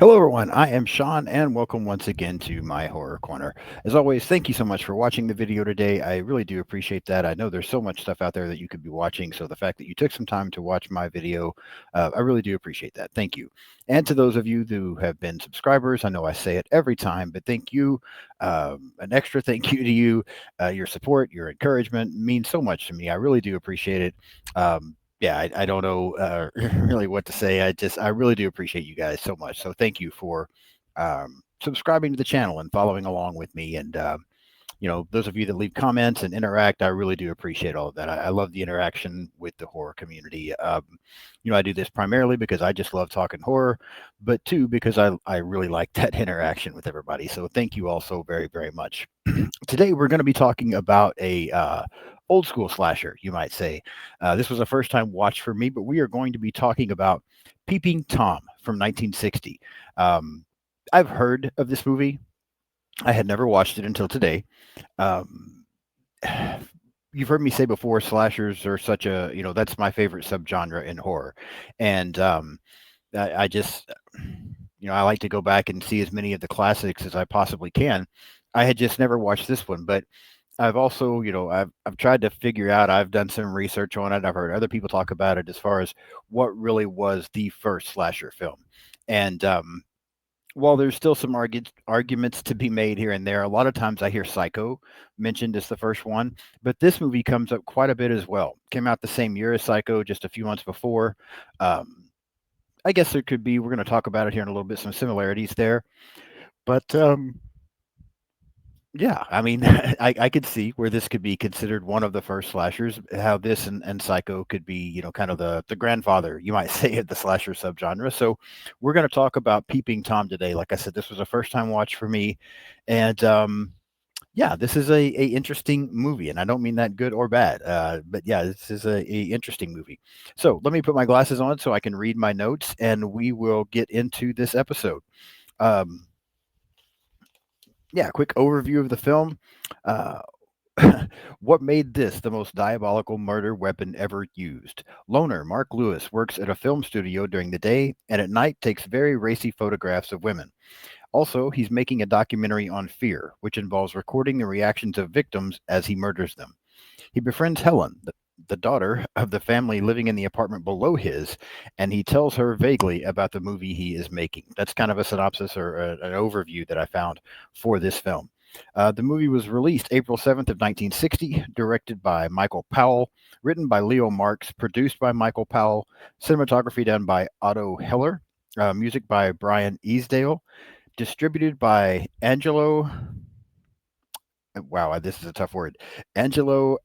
Hello, everyone. I am Sean, and welcome once again to my Horror Corner. As always, thank you so much for watching the video today. I really do appreciate that. I know there's so much stuff out there that you could be watching, so the fact that you took some time to watch my video, I really do appreciate that. Thank you. And to those of you who have been subscribers, I know I say it every time, but thank you. An extra thank you to you. Your support, your encouragement means so much to me. I really do appreciate it. Yeah, I don't know really what to say. I really do appreciate you guys so much. So thank you for subscribing to the channel and following along with me. And those of you that leave comments and interact, I really do appreciate all of that. I love the interaction with the horror community. I do this primarily because I just love talking horror, but two, because I really like that interaction with everybody. So thank you all so very, very much. Today we're going to be talking about a old school slasher, you might say. This was a first time watch for me, but we are going to be talking about Peeping Tom from 1960. Um, I've heard of this movie. I had never watched it until today. Um, you've heard me say before, slashers are such a, that's my favorite subgenre in horror. And I just, I like to go back and see as many of the classics as I possibly can. I had just never watched this one, but I've also, I've tried to figure out. I've done some research on it. I've heard other people talk about it as far as what really was the first slasher film. And while there's still some arguments to be made here and there, a lot of times I hear Psycho mentioned as the first one, but this movie comes up quite a bit as well. Came out the same year as Psycho, just a few months before. Um, I guess there could be. We're going to talk about it here in a little bit. Some similarities there, but yeah, I mean, I could see where this could be considered one of the first slashers. How this and Psycho could be, kind of the grandfather, you might say, of the slasher subgenre. So, we're going to talk about Peeping Tom today. Like I said, this was a first time watch for me, and yeah, this is a interesting movie, and I don't mean that good or bad. But yeah, this is a interesting movie. So let me put my glasses on so I can read my notes, and we will get into this episode. Um, yeah, quick overview of the film. Uh, what made this the most diabolical murder weapon ever used? Loner Mark Lewis works at a film studio during the day and at night takes very racy photographs of women. Also, he's making a documentary on fear, which involves recording the reactions of victims as he murders them. He befriends Helen, the daughter of the family living in the apartment below his, and he tells her vaguely about the movie he is making. That's kind of a synopsis or an overview that I found for this film. The movie was released April 7th of 1960, directed by Michael Powell, written by Leo Marks, produced by Michael Powell, cinematography done by Otto Heller, music by Brian Easdale, distributed by Angelo. Wow, this is a tough word. Angelo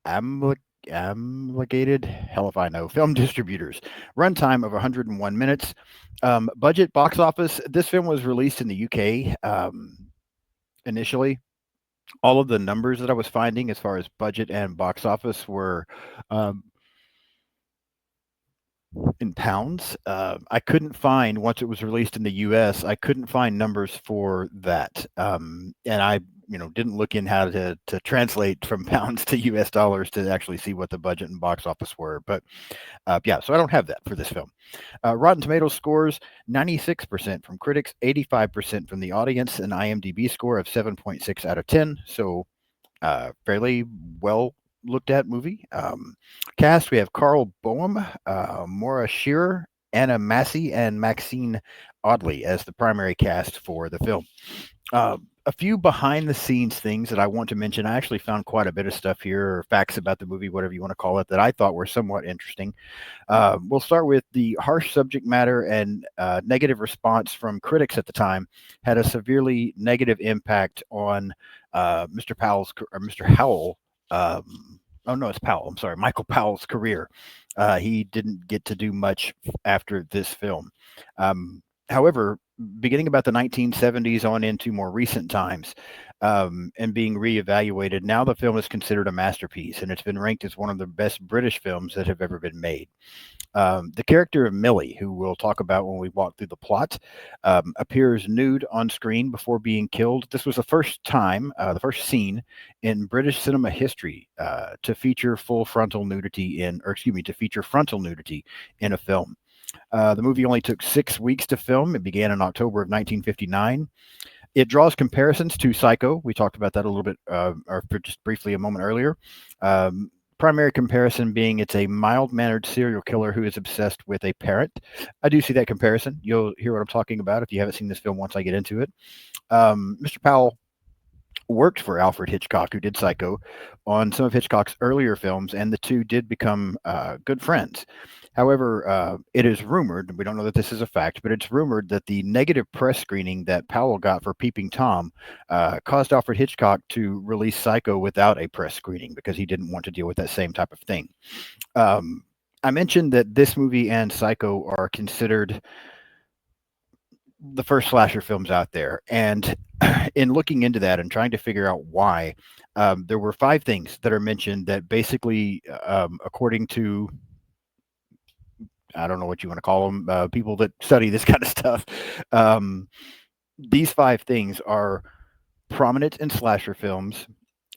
Amli Amligated, hell if I know, film distributors. Runtime of 101 minutes. Budget box office. This film was released in the UK initially. All of the numbers that I was finding as far as budget and box office were um, in pounds. I couldn't find once it was released in the U.S. I couldn't find numbers for that, and I, didn't look in how to translate from pounds to U.S. dollars to actually see what the budget and box office were. But yeah, so I don't have that for this film. Rotten Tomatoes scores 96% from critics, 85% from the audience, an IMDb score of 7.6 out of 10. So fairly well looked at movie. Cast, we have Carl Boehm, Maura Shearer, Anna Massey, and Maxine Audley as the primary cast for the film. A few behind the scenes things that I want to mention. I actually found quite a bit of stuff here, or facts about the movie, whatever you want to call it, that I thought were somewhat interesting. We'll start with the harsh subject matter and negative response from critics at the time had a severely negative impact on Mr. Powell's or Mr. Howell. Oh no, it's Powell. I'm sorry, Michael Powell's career. He didn't get to do much after this film. However, beginning about the 1970s on into more recent times, and being reevaluated, now the film is considered a masterpiece, and it's been ranked as one of the best British films that have ever been made. The character of Millie, who we'll talk about when we walk through the plot, appears nude on screen before being killed. This was the first time, the first scene in British cinema history to feature full frontal nudity in, or excuse me, to feature frontal nudity in a film. The movie only took 6 weeks to film. It began in October of 1959. It draws comparisons to Psycho. We talked about that a little bit, or just briefly a moment earlier. Primary comparison being it's a mild mannered serial killer who is obsessed with a parrot. I do see that comparison. You'll hear what I'm talking about if you haven't seen this film once I get into it. Mr. Powell worked for Alfred Hitchcock, who did Psycho, on some of Hitchcock's earlier films, and the two did become good friends. However, it is rumored, we don't know that this is a fact, but it's rumored that the negative press screening that Powell got for Peeping Tom caused Alfred Hitchcock to release Psycho without a press screening because he didn't want to deal with that same type of thing. I mentioned that this movie and Psycho are considered the first slasher films out there. And in looking into that and trying to figure out why, there were 5 things that are mentioned that basically, according to, I don't know what you want to call them, people that study this kind of stuff, these 5 things are prominent in slasher films,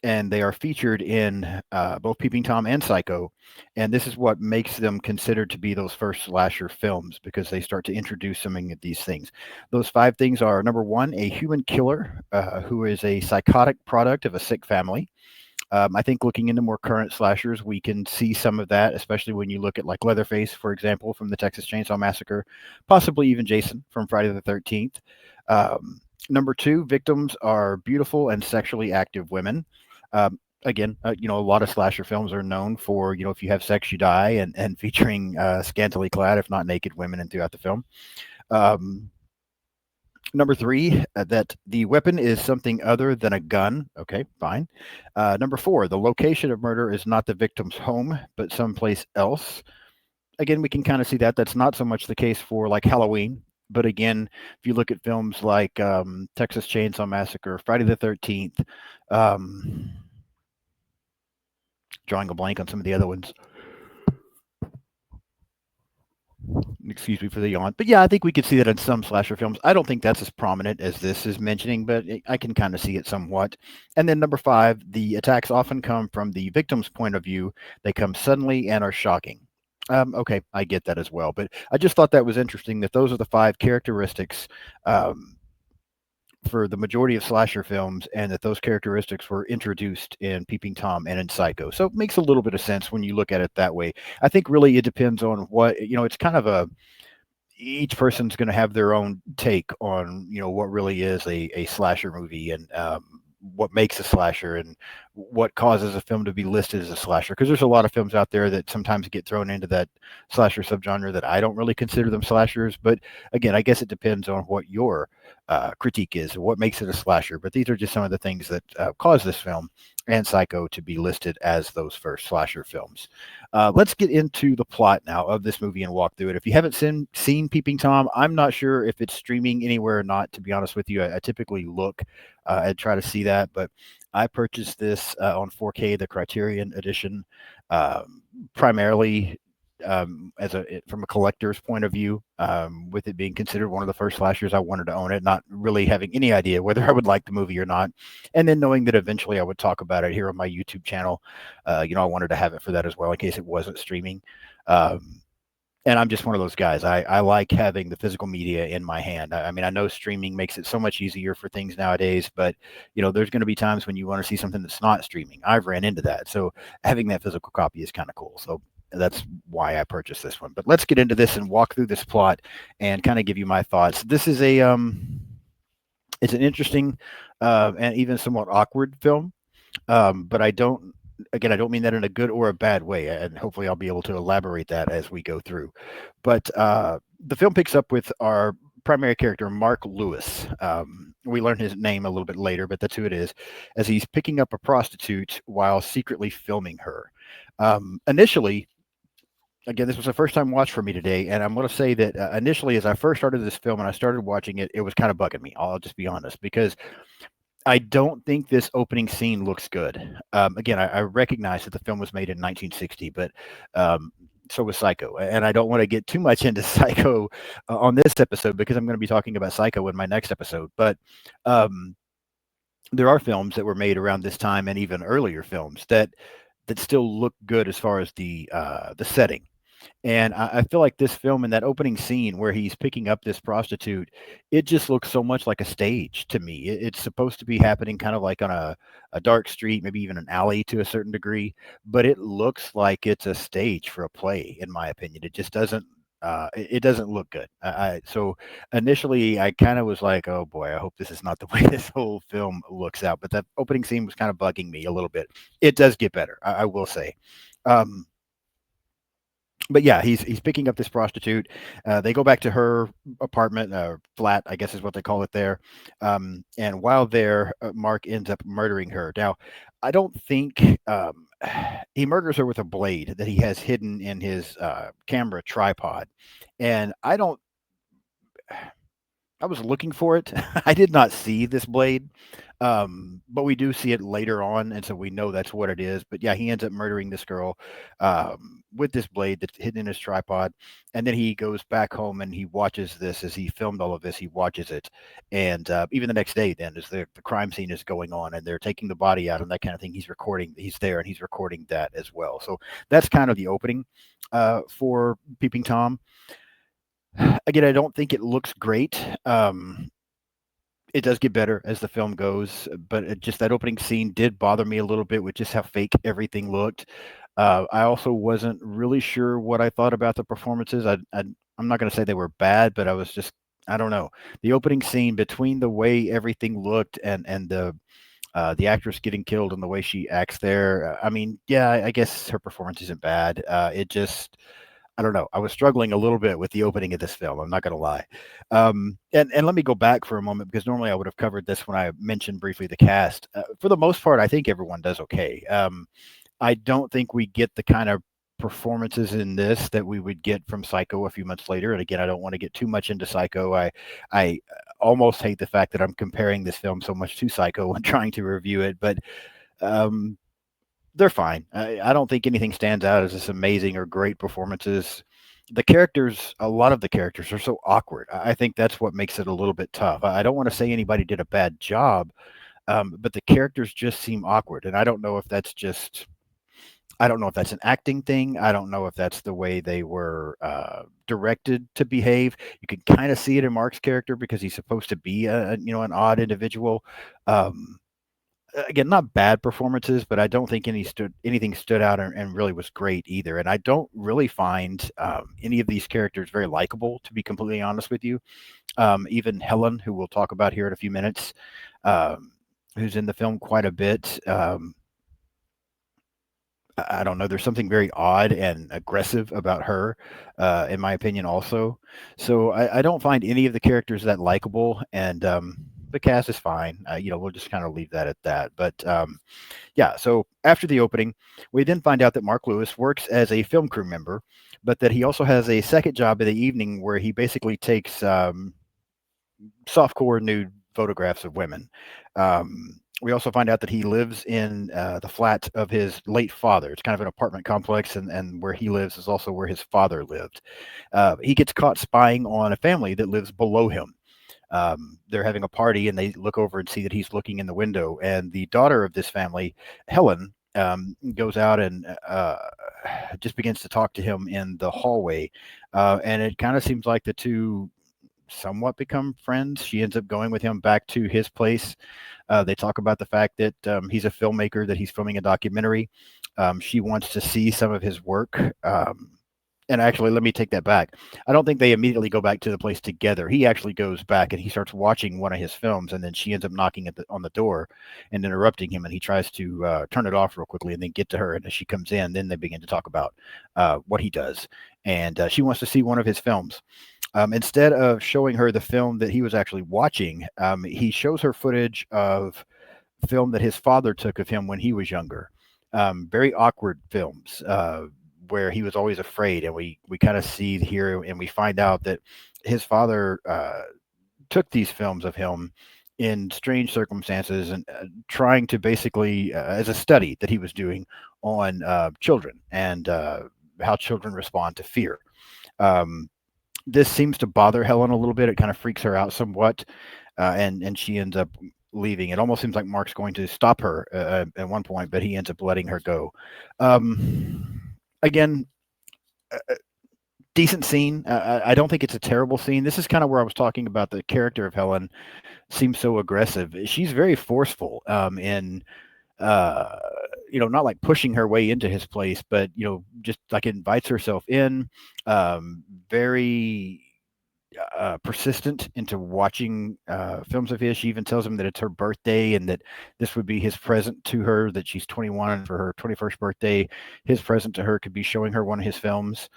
and they are featured in both Peeping Tom and Psycho. And this is what makes them considered to be those first slasher films because they start to introduce some of these things. Those 5 things are: number one, a human killer who is a psychotic product of a sick family. I think looking into more current slashers, we can see some of that, especially when you look at like Leatherface, for example, from the Texas Chainsaw Massacre, possibly even Jason from Friday the 13th. Number two, victims are beautiful and sexually active women. Again, a lot of slasher films are known for, if you have sex, you die, and featuring scantily clad, if not naked, women and throughout the film. Um, Number three, that the weapon is something other than a gun. Okay, fine. Number four, the location of murder is not the victim's home, but someplace else. Again, we can kind of see that. That's not so much the case for like Halloween. But again, if you look at films like Texas Chainsaw Massacre, Friday the 13th, um, drawing a blank on some of the other ones. Excuse me for the yawn. But yeah, I think we could see that in some slasher films. I don't think that's as prominent as this is mentioning, but I can kind of see it somewhat. And then number five, the attacks often come from the victim's point of view. They come suddenly and are shocking. Okay, I get that as well. But I just thought that was interesting that those are the 5 characteristics for the majority of slasher films, and that those characteristics were introduced in Peeping Tom and in Psycho. So it makes a little bit of sense when you look at it that way. I think really it depends on what, it's kind of a, each person's going to have their own take on, what really is a slasher movie, and what makes a slasher, and what causes a film to be listed as a slasher. Because there's a lot of films out there that sometimes get thrown into that slasher subgenre that I don't really consider them slashers. But again, I guess it depends on what your critique is, what makes it a slasher. But these are just some of the things that cause this film and Psycho to be listed as those first slasher films. Let's get into the plot now of this movie and walk through it. If you haven't seen Peeping Tom, I'm not sure if it's streaming anywhere or not, to be honest with you. I typically look and try to see that, but I purchased this on 4K, the Criterion edition, primarily as from a collector's point of view, with it being considered one of the first slashers. I wanted to own it, not really having any idea whether I would like the movie or not, and then knowing that eventually I would talk about it here on my YouTube channel. I wanted to have it for that as well in case it wasn't streaming. And I'm just one of those guys. I like having the physical media in my hand. I mean, I know streaming makes it so much easier for things nowadays, but there's going to be times when you want to see something that's not streaming. I've ran into that, so having that physical copy is kind of cool. So that's why I purchased this one. But let's get into this and walk through this plot and kind of give you my thoughts. This is it's an interesting and even somewhat awkward film, but I don't mean that in a good or a bad way, and hopefully I'll be able to elaborate that as we go through. But the film picks up with our primary character, Mark Lewis. We learn his name a little bit later, but that's who it is, as he's picking up a prostitute while secretly filming her. Initially, again, this was a first time watch for me today, and I'm going to say that initially, as I first started this film and I started watching it, it was kind of bugging me. I'll just be honest, because I don't think this opening scene looks good. Again, I recognize that the film was made in 1960, but so was Psycho. And I don't want to get too much into Psycho on this episode because I'm going to be talking about Psycho in my next episode. But there are films that were made around this time, and even earlier films that still look good as far as the setting. And I feel like this film in that opening scene where he's picking up this prostitute, it just looks so much like a stage to me. It's supposed to be happening kind of like on a dark street, maybe even an alley to a certain degree, but it looks like it's a stage for a play, in my opinion. It just doesn't. It doesn't look good. So initially, I kind of was like, "Oh boy, I hope this is not the way this whole film looks out." But that opening scene was kind of bugging me a little bit. It does get better, I will say. Um, but yeah, he's picking up this prostitute. They go back to her apartment, flat, I guess is what they call it there. And while there, Mark ends up murdering her. Now, I don't think he murders her with a blade that he has hidden in his camera tripod. And I was looking for it. I did not see this blade, but we do see it later on, and so we know that's what it is. But yeah, he ends up murdering this girl with this blade that's hidden in his tripod, and then he goes back home and he watches this as he filmed all of this. He watches it, and even the next day, then as the crime scene is going on and they're taking the body out and that kind of thing, he's recording. He's there and he's recording that as well. So that's kind of the opening for Peeping Tom. Again, I don't think it looks great. It does get better as the film goes, but just that opening scene did bother me a little bit with just how fake everything looked. I also wasn't really sure what I thought about the performances. I'm not going to say they were bad, but I was just I don't know. The opening scene between the way everything looked and the actress getting killed and the way she acts there. I mean, yeah, I guess her performance isn't bad. It just I don't know. I was struggling a little bit with the opening of this film. I'm not going to lie. And let me go back for a moment because normally I would have covered this when I mentioned briefly the cast. For the most part, I think everyone does okay. I don't think we get the kind of performances in this that we would get from Psycho a few months later. And again, I don't want to get too much into Psycho. I almost hate the fact that I'm comparing this film so much to Psycho when trying to review it, but um, they're fine. I don't think anything stands out as this amazing or great performances. The characters, a lot of the characters are so awkward. I think that's what makes it a little bit tough. I don't want to say anybody did a bad job, but the characters just seem awkward, and I don't know if that's an acting thing. I don't know if that's the way they were directed to behave. You can kind of see it in Mark's character because he's supposed to be an odd individual. Um, Again, not bad performances, but I don't think anything stood out and really was great either. And I don't really find any of these characters very likable, to be completely honest with you. Even Helen, who we'll talk about here in a few minutes, um, who's in the film quite a bit. I don't know. There's something very odd and aggressive about her, in my opinion, also. So I don't find any of the characters that likable, and the cast is fine. We'll just kind of leave that at that. But yeah, so after the opening, we then find out that Mark Lewis works as a film crew member, but that he also has a second job in the evening where he basically takes softcore nude photographs of women. We also find out that he lives in the flat of his late father. It's kind of an apartment complex, and where he lives is also where his father lived. He gets caught spying on a family that lives below him. They're having a party, and they look over and see that he's looking in the window. And the daughter of this family, Helen, goes out and just begins to talk to him in the hallway. And it kind of seems like the two somewhat become friends. She ends up going with him back to his place. They talk about the fact that he's a filmmaker, that he's filming a documentary. She wants to see some of his work. And actually, let me take that back. I don't think they immediately go back to the place together. He actually goes back and he starts watching one of his films, and then she ends up knocking on the door and interrupting him. And he tries to turn it off real quickly and then get to her. And as she comes in, then they begin to talk about what he does. And she wants to see one of his films. Instead of showing her the film that he was actually watching, he shows her footage of film that his father took of him when he was younger. Very awkward films where he was always afraid, and we kind of see here, and we find out that his father took these films of him in strange circumstances and trying to basically as a study that he was doing on children and how children respond to fear. Um, this seems to bother Helen a little bit. It kind of freaks her out somewhat, and she ends up leaving. It almost seems like Mark's going to stop her at one point, but he ends up letting her go. Again, decent scene. I don't think it's a terrible scene. This is kind of where I was talking about the character of Helen seems so aggressive. She's very forceful in uh, not like pushing her way into his place, but just like invites herself in. Very persistent into watching films of his. She even tells him that it's her birthday and that this would be his present to her, that she's 21 and for her 21st birthday, his present to her could be showing her one of his films.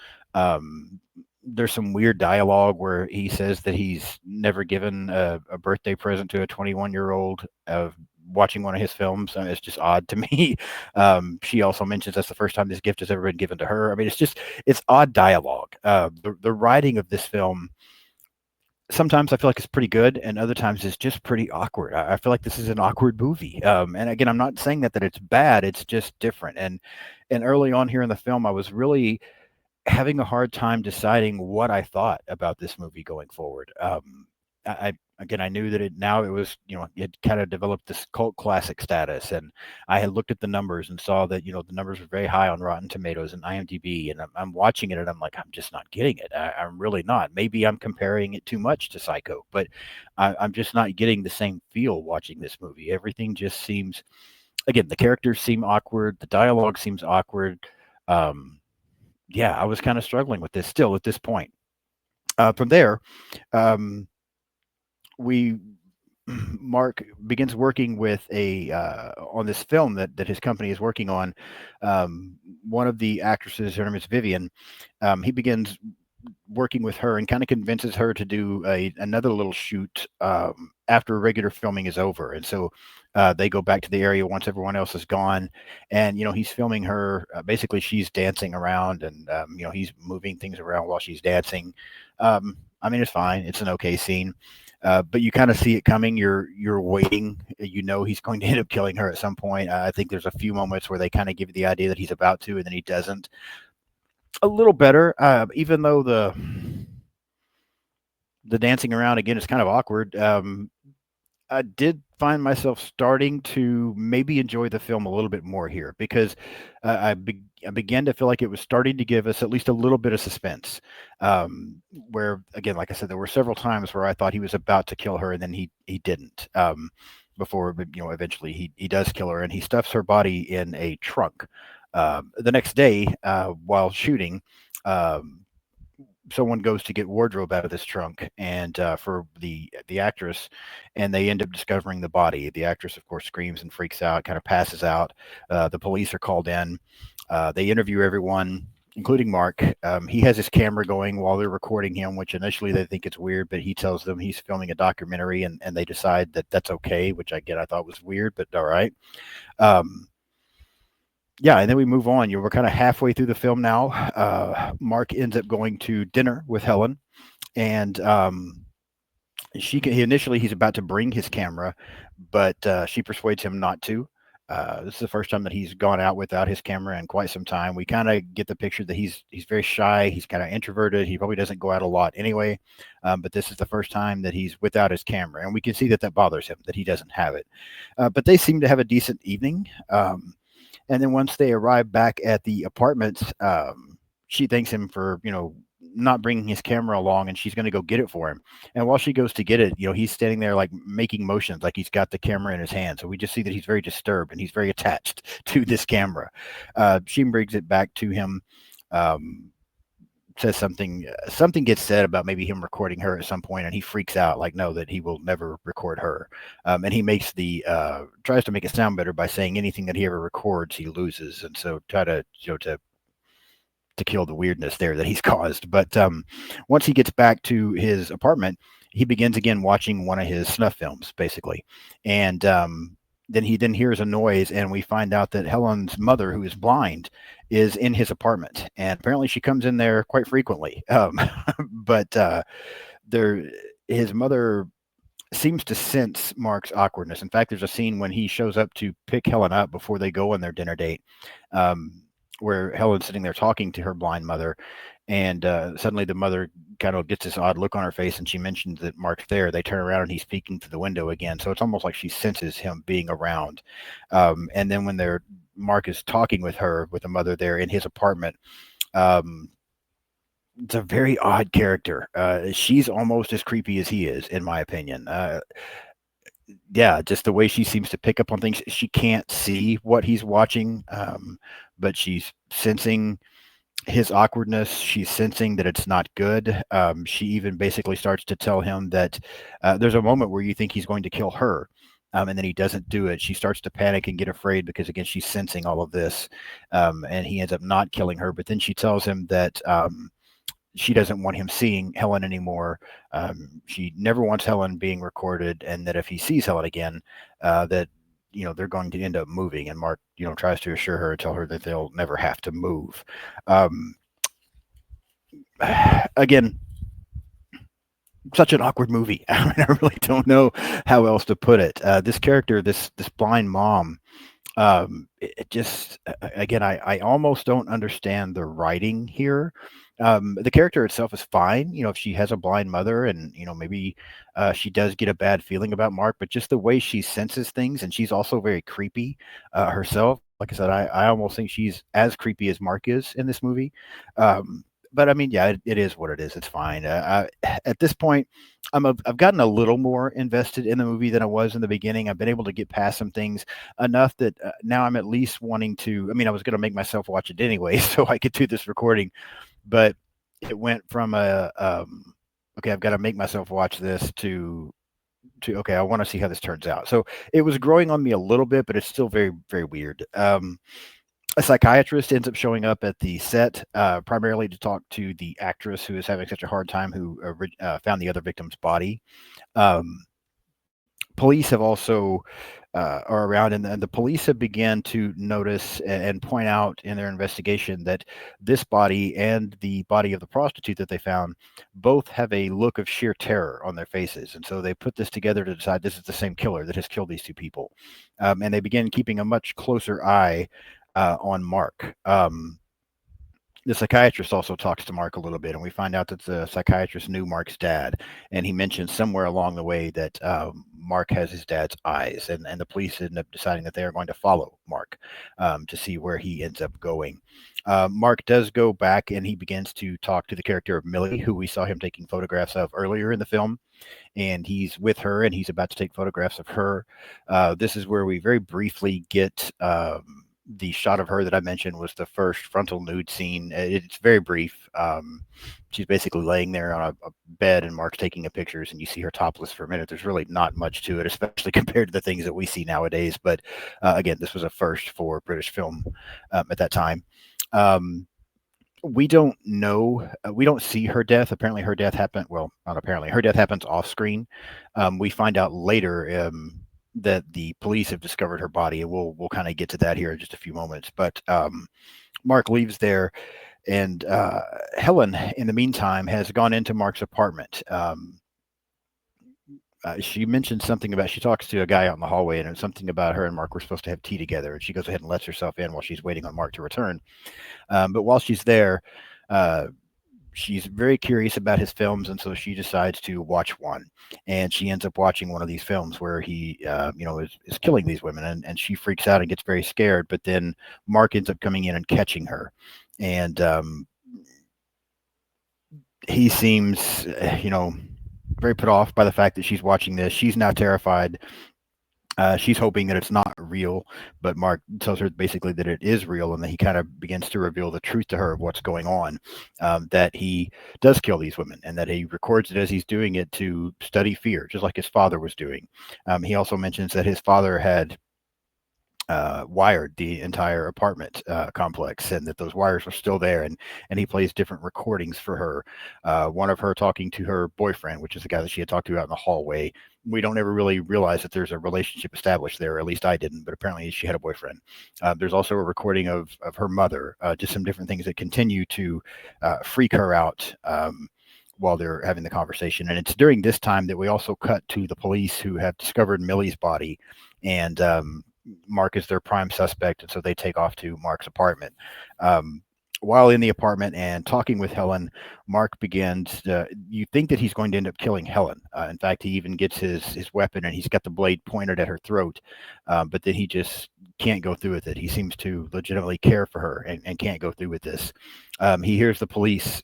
There's some weird dialogue where he says that he's never given a birthday present to a 21-year-old of watching one of his films. It's just odd to me. She also mentions that's the first time this gift has ever been given to her. I mean, it's odd dialogue. The writing of this film sometimes I feel like it's pretty good, and other times it's just pretty awkward. I feel like this is an awkward movie. And again, I'm not saying that it's bad. It's just different. And early on here in the film, I was really having a hard time deciding what I thought about this movie going forward. I again, I knew that it was, it kind of developed this cult classic status, and I had looked at the numbers and saw that the numbers were very high on Rotten Tomatoes and IMDb, and I'm watching it and I'm like, I'm just not getting it. I'm really not. Maybe I'm comparing it too much to Psycho, but I'm just not getting the same feel watching this movie. Everything just seems, again, the characters seem awkward, the dialogue seems awkward. Um, yeah, I was kind of struggling with this still at this point. From there, um, we Mark begins working with a on this film that his company is working on. One of the actresses, her name is Vivian. He begins working with her and kind of convinces her to do another little shoot after regular filming is over. And so they go back to the area once everyone else is gone. And, he's filming her. Basically, she's dancing around and, he's moving things around while she's dancing. I mean, it's fine. It's an okay scene. But you kind of see it coming. You're waiting. He's going to end up killing her at some point. I think there's a few moments where they kind of give you the idea that he's about to, and then he doesn't. A little better, even though the dancing around again is kind of awkward. I did find myself starting to maybe enjoy the film a little bit more here because I began to feel like it was starting to give us at least a little bit of suspense. Where again, like I said, there were several times where I thought he was about to kill her and then he didn't. Before eventually he does kill her and he stuffs her body in a trunk. The next day, while shooting, someone goes to get wardrobe out of this trunk and for the actress, and they end up discovering the body. The actress, of course, screams and freaks out, kind of passes out. The police are called in. They interview everyone, including Mark. He has his camera going while they're recording him, which initially they think it's weird, but he tells them he's filming a documentary, and they decide that that's okay, which again I thought was weird, but all right. Um, yeah, and then we move on. We're kind of halfway through the film now. Mark ends up going to dinner with Helen, and initially he's about to bring his camera, but she persuades him not to. This is the first time that he's gone out without his camera in quite some time. We kind of get the picture that he's very shy. He's kind of introverted. He probably doesn't go out a lot anyway. But this is the first time that he's without his camera, and we can see that bothers him that he doesn't have it. But they seem to have a decent evening. And then once they arrive back at the apartment, she thanks him for, not bringing his camera along, and she's going to go get it for him. And while she goes to get it, he's standing there like making motions, like he's got the camera in his hand. So we just see that he's very disturbed and he's very attached to this camera. She brings it back to him. Says something gets said about maybe him recording her at some point, and he freaks out, like no, that he will never record her. And he tries to make it sound better by saying anything that he ever records he loses, and so try to to kill the weirdness there that he's caused. But once he gets back to his apartment, he begins again watching one of his snuff films, basically, and then he hears a noise, and we find out that Helen's mother, who is blind, is in his apartment, and apparently she comes in there quite frequently. But his mother seems to sense Mark's awkwardness. In fact, there's a scene when he shows up to pick Helen up before they go on their dinner date, where Helen's sitting there talking to her blind mother, and suddenly the mother kind of gets this odd look on her face, and she mentions that Mark's there. They turn around and he's peeking through the window again, so it's almost like she senses him being around. And then when Mark is talking with the mother there in his apartment, um, it's a very odd character. She's almost as creepy as he is, in my opinion. Yeah, just the way she seems to pick up on things. She can't see what he's watching, but she's sensing his awkwardness. She's sensing that it's not good. She even basically starts to tell him that there's a moment where you think he's going to kill her. And then he doesn't do it. She starts to panic and get afraid because, again, she's sensing all of this. And he ends up not killing her. But then she tells him that she doesn't want him seeing Helen anymore. She never wants Helen being recorded, and that if he sees Helen again, that they're going to end up moving. And Mark, tries to assure her, tell her that they'll never have to move. Um, Again, such an awkward movie. I mean, I really don't know how else to put it. This character, this blind mom, it just again, I almost don't understand the writing here. The character itself is fine, if she has a blind mother, and maybe she does get a bad feeling about Mark, but just the way she senses things, and she's also very creepy herself. Like I said, I almost think she's as creepy as Mark is in this movie. But I mean, yeah, it is what it is. It's fine. At this point, I've gotten a little more invested in the movie than I was in the beginning. I've been able to get past some things enough that now I'm at least wanting to. I mean, I was going to make myself watch it anyway, so I could do this recording, but it went from okay, I've got to make myself watch this to okay, I want to see how this turns out. So it was growing on me a little bit, but it's still very very weird. A psychiatrist ends up showing up at the set primarily to talk to the actress who is having such a hard time, who found the other victim's body. Um, Police have also are around, and the police have began to notice and point out in their investigation that this body and the body of the prostitute that they found both have a look of sheer terror on their faces. And so they put this together to decide this is the same killer that has killed these two people. And they begin keeping a much closer eye on Mark. The psychiatrist also talks to Mark a little bit, and we find out that the psychiatrist knew Mark's dad, and he mentions somewhere along the way that Mark has his dad's eyes, and the police end up deciding that they are going to follow Mark to see where he ends up going. Mark does go back, and he begins to talk to the character of Millie, who we saw him taking photographs of earlier in the film, and he's with her, and he's about to take photographs of her. This is where we very briefly get. The shot of her that I mentioned was the first frontal nude scene. It's very brief. She's basically laying there on a bed, and Mark's taking a pictures, and you see her topless for a minute. There's really not much to it, especially compared to the things that we see nowadays. But again, this was a first for British film at that time. We don't know. We don't see her death. Apparently, her death happened. Well, not apparently. Her death happens off screen. We find out later that the police have discovered her body, and we'll kind of get to that here in just a few moments. But Mark leaves there, and Helen, in the meantime, has gone into Mark's apartment. She mentioned something about, she talks to a guy out in the hallway, and it's something about her and Mark were supposed to have tea together, and she goes ahead and lets herself in while she's waiting on Mark to return. But while she's there, uh, she's very curious about his films, and so she decides to watch one. And she ends up watching one of these films where he, is killing these women, and she freaks out and gets very scared. But then Mark ends up coming in and catching her, and he seems, very put off by the fact that she's watching this. She's now terrified. She's hoping that it's not real, but Mark tells her basically that it is real, and that he kind of begins to reveal the truth to her of what's going on, that he does kill these women, and that he records it as he's doing it to study fear, just like his father was doing. He also mentions that his father had wired the entire apartment complex, and that those wires were still there, and he plays different recordings for her. One of her talking to her boyfriend, which is the guy that she had talked to out in the hallway. We don't ever really realize that there's a relationship established there, or at least I didn't, but apparently she had a boyfriend. There's also a recording of her mother, just some different things that continue to freak her out while they're having the conversation. And it's during this time that we also cut to the police, who have discovered Millie's body, and Mark is their prime suspect, and so they take off to Mark's apartment. While in the apartment and talking with Helen, Mark begins. You think that he's going to end up killing Helen. In fact, he even gets his weapon, and he's got the blade pointed at her throat. But then he just can't go through with it. He seems to legitimately care for her and can't go through with this. He hears the police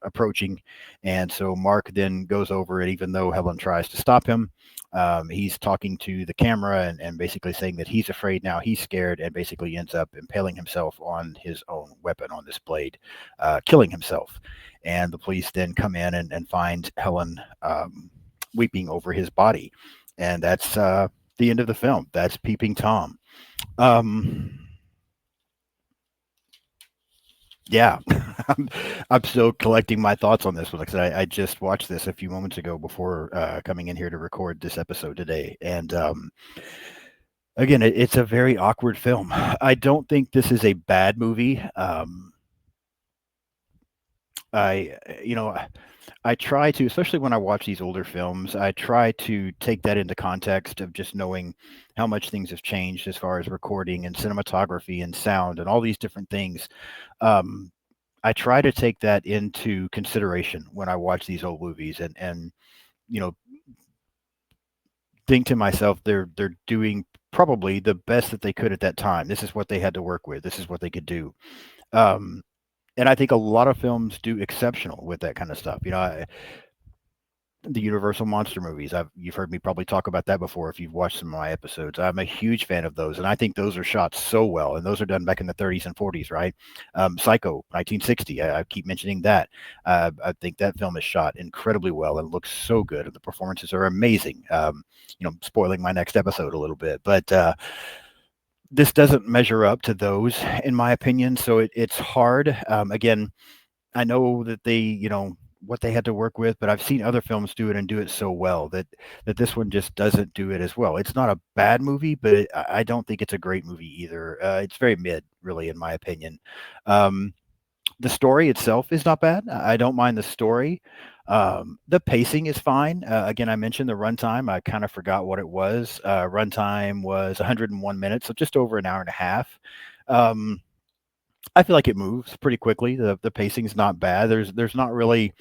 approaching, and so Mark then goes over it, even though Helen tries to stop him. He's talking to the camera and basically saying that he's afraid now, he's scared, and basically ends up impaling himself on his own weapon, on this blade, killing himself. And the police then come in and find Helen weeping over his body. And that's the end of the film. That's Peeping Tom. Um, yeah, I'm still collecting my thoughts on this one. Like I said, I just watched this a few moments ago before coming in here to record this episode today. And again, it's a very awkward film. I don't think this is a bad movie. I, you know, I try to, especially when I watch these older films, I try to take that into context of just knowing how much things have changed as far as recording and cinematography and sound and all these different things. Um, I try to take that into consideration when I watch these old movies and you know think to myself they're doing probably the best that they could at that time. This is what they had to work with. This is what they could do. Um, and I think a lot of films do exceptional with that kind of stuff. The Universal monster movies. You've heard me probably talk about that before if you've watched some of my episodes. I'm a huge fan of those, and I think those are shot so well, and those are done back in the 30s and 40s, right? Psycho, 1960. I keep mentioning that. I think that film is shot incredibly well and looks so good, and the performances are amazing. Spoiling my next episode a little bit, but this doesn't measure up to those, in my opinion. So it's hard. Again, I know that what they had to work with, but I've seen other films do it and do it so well that this one just doesn't do it as well. It's not a bad movie, but I don't think it's a great movie either. It's very mid, really, in my opinion. Um, the story itself is not bad. I don't mind the story. The pacing is fine. Again, I mentioned the runtime. I kind of forgot what it was. Runtime was 101 minutes, so just over an hour and a half. Um, I feel like it moves pretty quickly. The pacing's not bad. There's not really,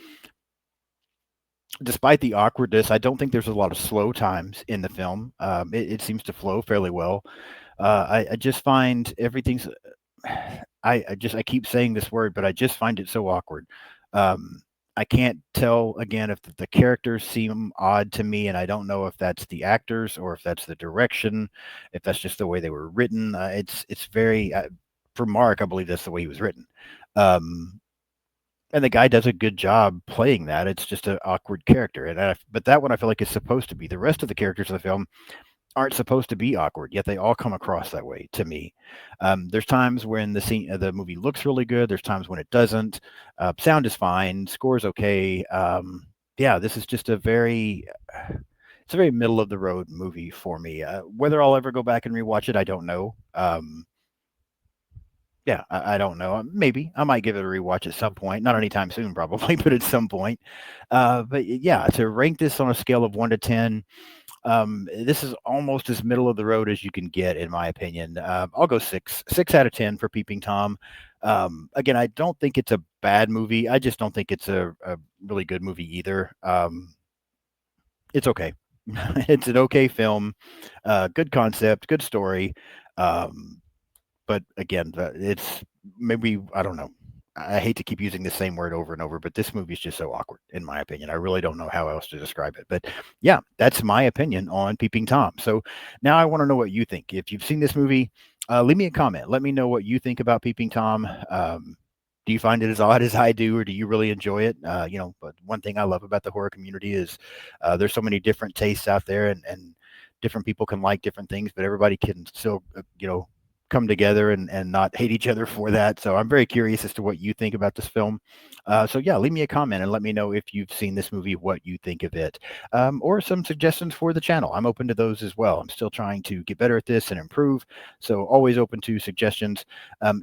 despite the awkwardness, I don't think there's a lot of slow times in the film. It seems to flow fairly well. I just find everything's. I keep saying this word, but I just find it so awkward. Um, I can't tell again if the characters seem odd to me, and I don't know if that's the actors or if that's the direction, if that's just the way they were written. It's very for Mark, I believe that's the way he was written. Um, and the guy does a good job playing that. It's just an awkward character, but that one I feel like is supposed to be. The rest of the characters of the film aren't supposed to be awkward, yet they all come across that way to me. There's times when the movie looks really good. There's times when it doesn't. Sound is fine. Score's okay. Yeah, this is just it's a very middle of the road movie for me. Whether I'll ever go back and rewatch it, I don't know. Yeah, I don't know. Maybe I might give it a rewatch at some point. Not anytime soon, probably, but at some point. But yeah, to rank this on a scale of 1 to 10, this is almost as middle of the road as you can get, in my opinion. I'll go 6 out of 10 for Peeping Tom. Again, I don't think it's a bad movie. I just don't think it's a really good movie either. It's okay. It's an okay film. Good concept, good story. Um, but again, it's maybe I don't know. I hate to keep using the same word over and over, but this movie is just so awkward, in my opinion. I really don't know how else to describe it. But yeah, that's my opinion on Peeping Tom. So now I want to know what you think. If you've seen this movie, leave me a comment. Let me know what you think about Peeping Tom. Do you find it as odd as I do, or do you really enjoy it? But one thing I love about the horror community is there's so many different tastes out there, and different people can like different things, but everybody can still, come together and not hate each other for that. So I'm very curious as to what you think about this film. So yeah, leave me a comment and let me know if you've seen this movie, what you think of it, or some suggestions for the channel. I'm open to those as well. I'm still trying to get better at this and improve. So always open to suggestions.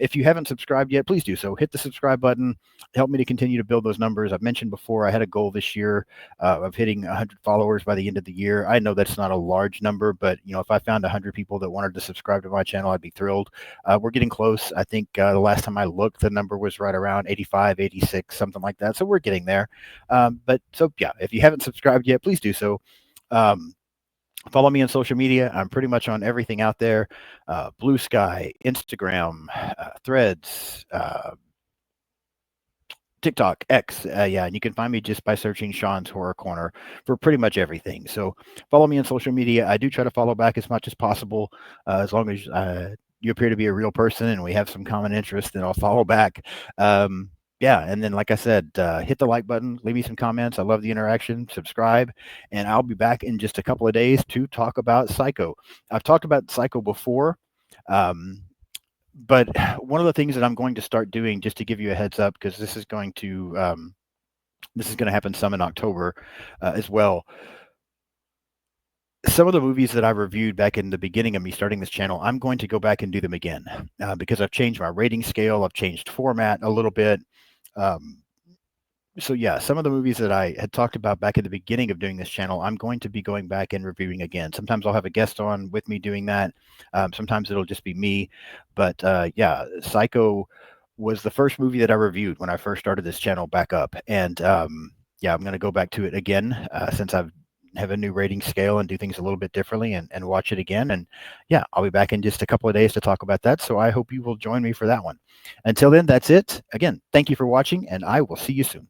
If you haven't subscribed yet, please do so. Hit the subscribe button. Help me to continue to build those numbers. I've mentioned before, I had a goal this year of hitting 100 followers by the end of the year. I know that's not a large number, but if I found 100 people that wanted to subscribe to my channel, I'd be thrilled. We're getting close. I think the last time I looked, the number was right around 85, 86, something like that. So we're getting there. But so yeah, if you haven't subscribed yet, please do so. Um, Follow me on social media. I'm pretty much on everything out there: Blue Sky, Instagram, Threads, TikTok, X, yeah, and you can find me just by searching Sean's Horror Corner for pretty much everything. So follow me on social media. I do try to follow back as much as possible, as long as you appear to be a real person and we have some common interest, then I'll follow back. Yeah, and then like I said, hit the like button, leave me some comments. I love the interaction. Subscribe, and I'll be back in just a couple of days to talk about Psycho. I've talked about Psycho before. Um, but one of the things that I'm going to start doing, just to give you a heads up, because this is going to happen some in October as well. Some of the movies that I reviewed back in the beginning of me starting this channel, I'm going to go back and do them again because I've changed my rating scale, I've changed format a little bit. Um, so yeah, some of the movies that I had talked about back at the beginning of doing this channel, I'm going to be going back and reviewing again. Sometimes I'll have a guest on with me doing that. Sometimes it'll just be me. But yeah, Psycho was the first movie that I reviewed when I first started this channel back up. And yeah, I'm going to go back to it again since I've have a new rating scale and do things a little bit differently and watch it again. And yeah, I'll be back in just a couple of days to talk about that. So I hope you will join me for that one. Until then, that's it. Again, thank you for watching, and I will see you soon.